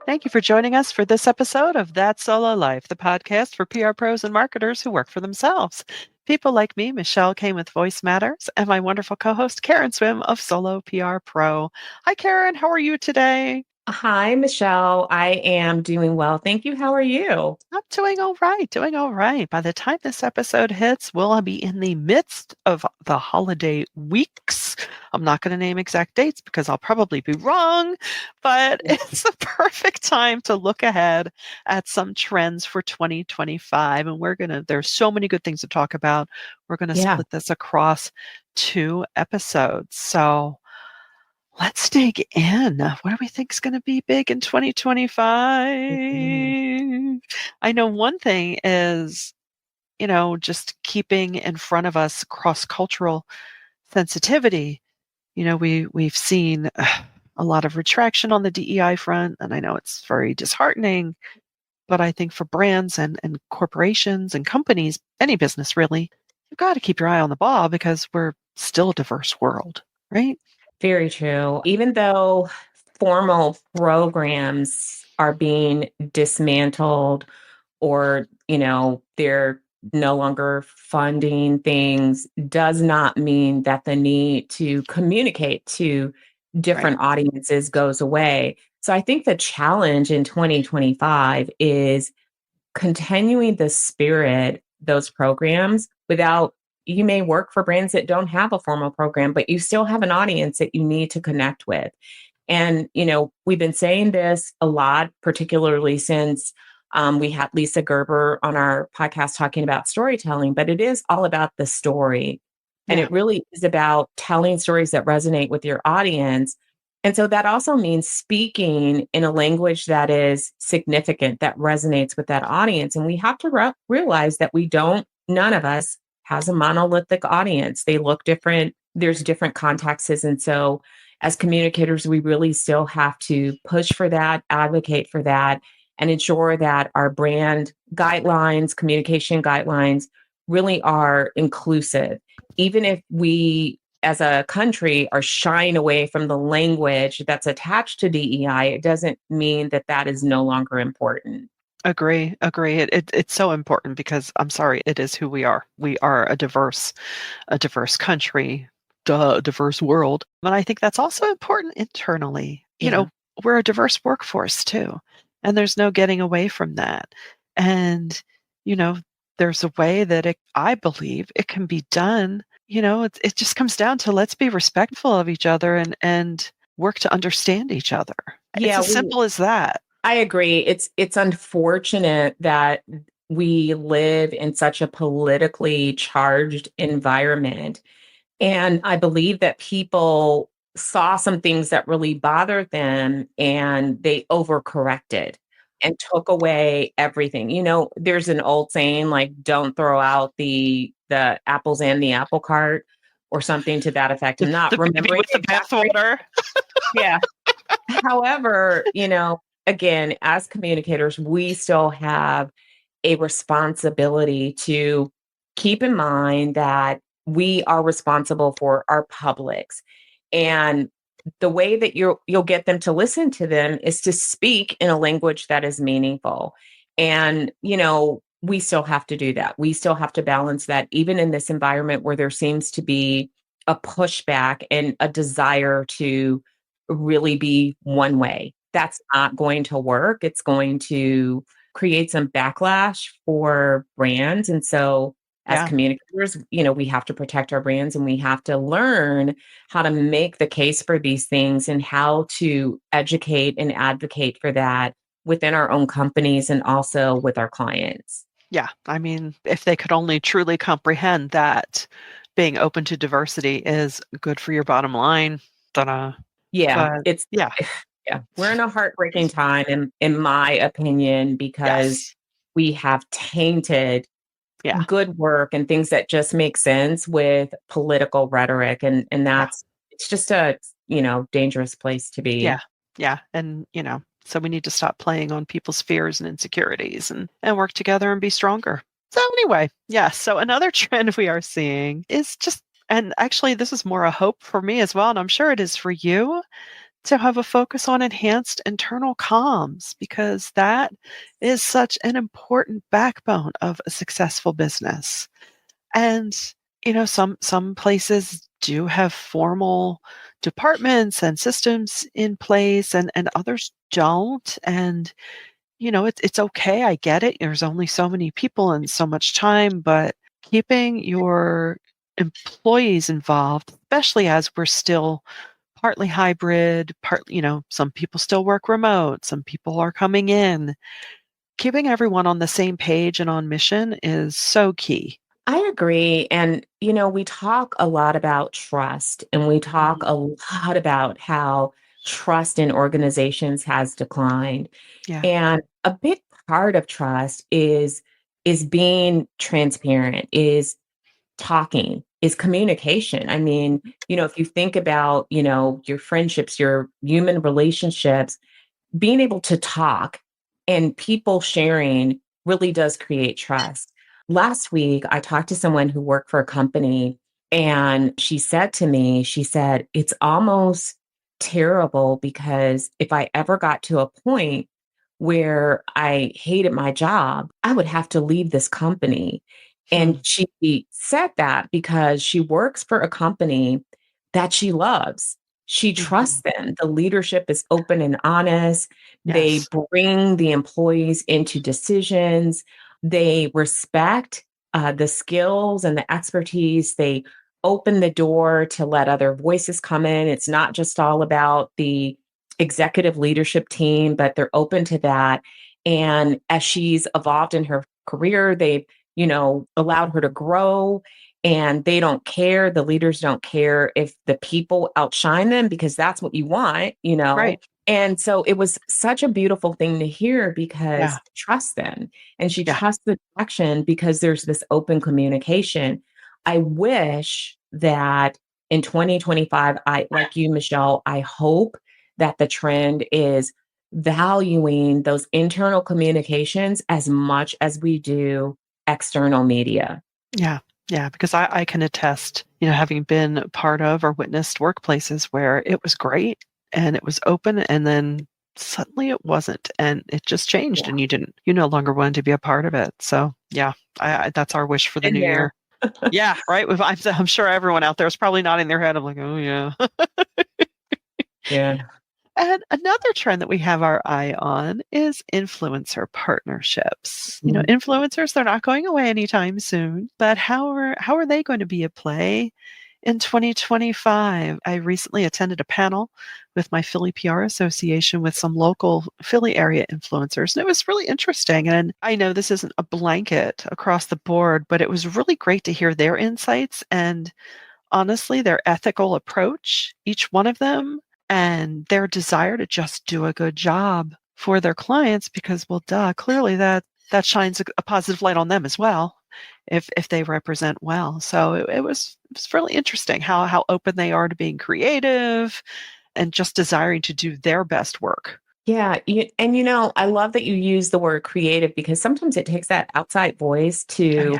Thank you for joining us for this episode of That Solo Life, the podcast for PR pros and marketers who work for themselves. People like me, Michelle Kane with Voice Matters, and my wonderful co-host, Karen Swim of Solo PR Pro. Hi, Karen. How are you today? Hi, Michelle. I am doing well. Thank you. How are you? I'm doing all right, doing all right. By the time this episode hits, we'll be in the midst of the holiday weeks. I'm not going to name exact dates because I'll probably be wrong, but it's the perfect time to look ahead at some trends for 2025. And there's so many good things to talk about. We're going to Yeah. split this across 2 episodes. So let's dig in. What do we think is going to be big in 2025? I know one thing is, just keeping in front of us cross-cultural sensitivity. We've seen a lot of retraction on the DEI front, and I know it's very disheartening, but I think for brands and corporations and companies, any business really, you've got to keep your eye on the ball because we're still a diverse world, right? Very true. Even though formal programs are being dismantled or, they're no longer funding things, does not mean that the need to communicate to Right. different audiences goes away. So I think the challenge in 2025 is continuing the spirit, those programs without you may work for brands that don't have a formal program, but you still have an audience that you need to connect with. And, we've been saying this a lot, particularly since we had Lisa Gerber on our podcast talking about storytelling, but it is all about the story. And Yeah. it really is about telling stories that resonate with your audience. And so that also means speaking in a language that is significant, that resonates with that audience. And we have to realize that none of us has a monolithic audience. They look different. There's different contexts. And so as communicators, we really still have to push for that, advocate for that, and ensure that our brand guidelines, communication guidelines really are inclusive. Even if we as a country are shying away from the language that's attached to DEI, it doesn't mean that that is no longer important. Agree, agree. It's so important because I'm sorry, it is who we are. We are a diverse country, duh, diverse world. But I think that's also important internally. Yeah. We're a diverse workforce too, and there's no getting away from that. And, you know, there's a way that I believe it can be done. It just comes down to let's be respectful of each other and work to understand each other. It's Yeah, as simple as that. I agree. It's unfortunate that we live in such a politically charged environment. And I believe that people saw some things that really bothered them and they overcorrected and took away everything. There's an old saying like don't throw out the apples and the apple cart or something to that effect. The, I'm not the baby remembering with the exactly. bathwater. Yeah. However, again, as communicators, we still have a responsibility to keep in mind that we are responsible for our publics. And the way that you'll get them to listen to them is to speak in a language that is meaningful. And, we still have to do that. We still have to balance that, even in this environment where there seems to be a pushback and a desire to really be one way. That's not going to work. It's going to create some backlash for brands. And so as Yeah. communicators, we have to protect our brands and we have to learn how to make the case for these things and how to educate and advocate for that within our own companies and also with our clients. Yeah. I mean, if they could only truly comprehend that being open to diversity is good for your bottom line, ta-da. Yeah, But it's yeah, yeah, we're in a heartbreaking time in my opinion because yes. we have tainted Yeah. good work and things that just make sense with political rhetoric and Yeah. that's it's just a dangerous place to Yeah. be. Yeah. And, so we need to stop playing on people's fears and insecurities and work together and be stronger. So anyway, yeah. So another trend we are seeing is just, and actually this is more a hope for me as well, and I'm sure it is for you, to have a focus on enhanced internal comms because that is such an important backbone of a successful business. And, some places do have formal departments and systems in place and others don't. And, it's okay. I get it. There's only so many people and so much time, but keeping your employees involved, especially as we're still partly hybrid, some people still work remote, some people are coming in. Keeping everyone on the same page and on mission is so key. I agree. And, we talk a lot about trust and we talk Mhm. a lot about how trust in organizations has declined. Yeah. And a big part of trust is being transparent, is talking, is communication. I mean, if you think about, your friendships, your human relationships, being able to talk and people sharing really does create trust. Last week, I talked to someone who worked for a company, and she said to me, she said, it's almost terrible because if I ever got to a point where I hated my job, I would have to leave this company. And Hmm. she said that because she works for a company that she loves. She trusts Mhm. them. The leadership is open and honest. They Yes. bring the employees into decisions. They respect the skills and the expertise. They open the door to let other voices come in. It's not just all about the executive leadership team, but they're open to that. And as she's evolved in her career, they've, allowed her to grow, and they don't care. The leaders don't care if the people outshine them because that's what you want. Right. And so it was such a beautiful thing to hear Yeah. because trust them, and she Yeah. trusts the direction because there's this open communication. I wish that in 2025, I, like you, Michelle, I hope that the trend is valuing those internal communications as much as we do external media. Yeah. Yeah. Because I can attest, having been part of or witnessed workplaces where it was great and it was open and then suddenly it wasn't and it just changed Yeah. and you no longer wanted to be a part of it. So yeah, that's our wish for the In new there. year. Yeah. Right. I'm sure everyone out there is probably nodding their head. I'm like, oh yeah. Yeah. And another trend that we have our eye on is influencer partnerships. Mhm. Influencers, they're not going away anytime soon, but how are they going to be at play in 2025? I recently attended a panel with my Philly PR Association with some local Philly area influencers, and it was really interesting. And I know this isn't a blanket across the board, but it was really great to hear their insights and honestly, their ethical approach, each one of them, and their desire to just do a good job for their clients because, well, duh, clearly that shines a positive light on them as well if they represent well. So it was really interesting how open they are to being creative and just desiring to do their best work. Yeah, and I love that you use the word creative because sometimes it takes that outside voice Oh to,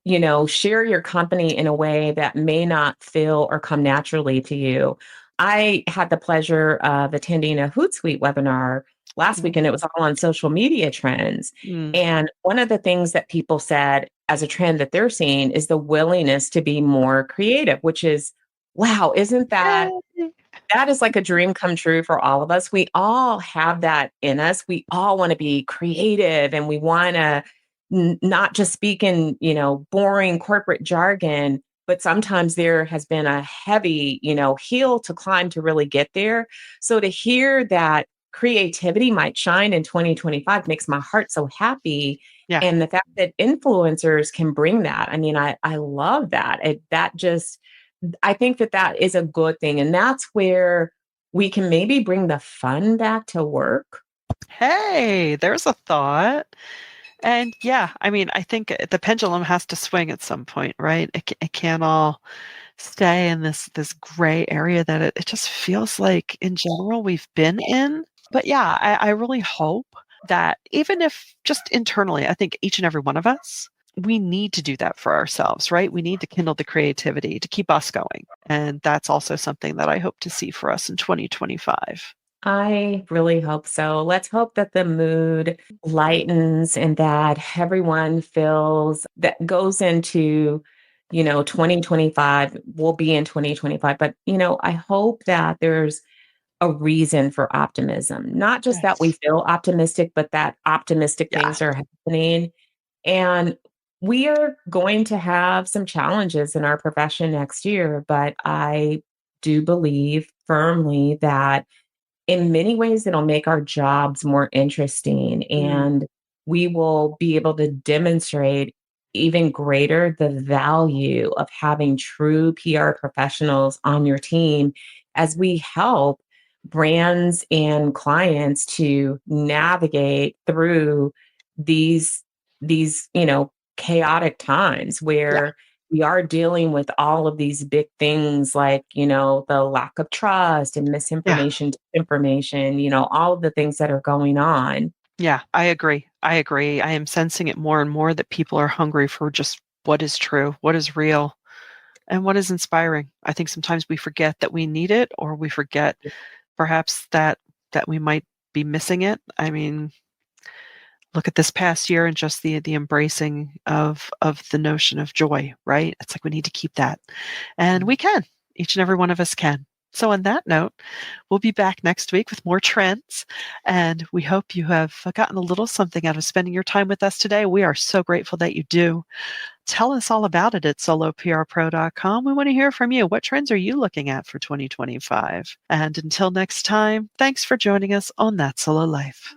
yeah. share your company in a way that may not feel or come naturally to you. I had the pleasure of attending a Hootsuite webinar last week, and it was all on social media trends. Mm. And one of the things that people said as a trend that they're seeing is the willingness to be more creative, which is, wow, isn't that Yay. that is like a dream come true for all of us. We all have that in us. We all want to be creative and we want to not just speak in, boring corporate jargon, but sometimes there has been a heavy, hill to climb to really get there. So to hear that creativity might shine in 2025 makes my heart so happy. Yeah. And the fact that influencers can bring that, I mean, I love that. That just I think that that is a good thing, and that's where we can maybe bring the fun back to work. Hey, there's a thought. And yeah, I mean, I think the pendulum has to swing at some point, right? It can't all stay in this gray area that it just feels like in general we've been in. But yeah, I really hope that even if just internally, I think each and every one of us we need to do that for ourselves, right? We need to kindle the creativity to keep us going. And that's also something that I hope to see for us in 2025. I really hope so. Let's hope that the mood lightens and that everyone feels that goes into, 2025, we'll be in 2025. But, I hope that there's a reason for optimism, not just that we Yes. feel optimistic, but that optimistic Yeah. things are happening. And we are going to have some challenges in our profession next year, but I do believe firmly that in many ways, it'll make our jobs more interesting Mm, and we will be able to demonstrate even greater the value of having true PR professionals on your team as we help brands and clients to navigate through these chaotic times yeah. where we are dealing with all of these big things like, the lack of trust and Yeah. misinformation, information, all of the things that are going on. Yeah. I agree. I agree. I am sensing it more and more that people are hungry for just what is true, what is real, and what is inspiring. I think sometimes we forget that we need it, or we forget perhaps that we might be missing it. I mean, look at this past year and just the embracing of the notion of joy, right? It's like we need to keep that. And we can. Each and every one of us can. So on that note, we'll be back next week with more trends, and we hope you have gotten a little something out of spending your time with us today. We are so grateful that you do. Tell us all about it at soloprpro.com. We want to hear from you. What trends are you looking at for 2025? And until next time, thanks for joining us on That Solo Life.